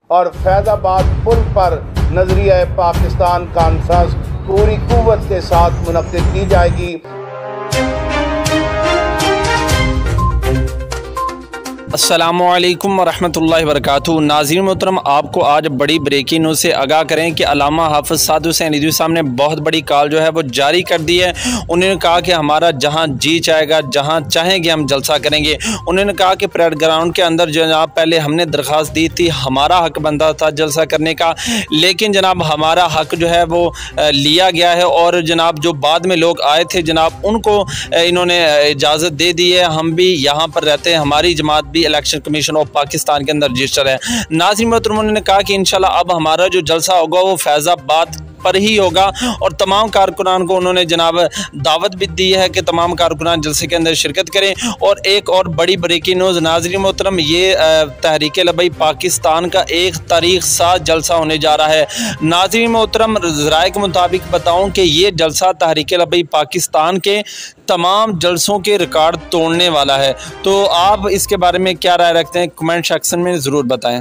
और फैज़ाबाद पुल पर नज़रिया पाकिस्तान कॉन्फ्रेंस पूरी कुव्वत के साथ मुनक्किद की जाएगी। अस्सलामुअलैकुम वरहमतुल्लाहि वबरकातुहू। नाज़रीन मोहतरम, आपको आज बड़ी ब्रेकिंग न्यूज़ से आगाह करें कि अल्लामा हाफ़िज़ साद हुसैन रिज़वी साहब ने बहुत बड़ी कॉल जो है वो जारी कर दी है। उन्होंने कहा कि हमारा जहां जी चाहेगा, जहां चाहेंगे हम जलसा करेंगे। उन्होंने कहा कि परेड ग्राउंड के अंदर जनाब पहले हमने दरख्वास्त दी थी, हमारा हक बनता था जलसा करने का, लेकिन जनाब हमारा हक जो है वो लिया गया है और जनाब जो बाद में लोग आए थे जनाब उनको इन्होंने इजाज़त दे दी है। हम भी यहाँ पर रहते हैं, हमारी जमात भी इलेक्शन कमीशन ऑफ पाकिस्तान के अंदर रजिस्टर है। नाज़रीन मोहतरम, उन्होंने कहा कि इंशाल्लाह अब हमारा जो जलसा होगा वो फैज़ाबाद पर ही होगा और तमाम कारकुनान को उन्होंने जनाब दावत भी दी है कि तमाम कारकुनान जलसे के अंदर शिरकत करें। और एक और बड़ी ब्रेकिंग न्यूज़ नाज़रीन मोहतरम, ये तहरीक लबई पाकिस्तान का 1 तारीख 7 जलसा होने जा रहा है। नाज़रीन मोहतरम, ज़राए के मुताबिक बताऊं कि ये जलसा तहरीक लबई पाकिस्तान के तमाम जलसों के रिकॉर्ड तोड़ने वाला है। तो आप इसके बारे में क्या राय रखते हैं, कमेंट सेक्शन में ज़रूर बताएं।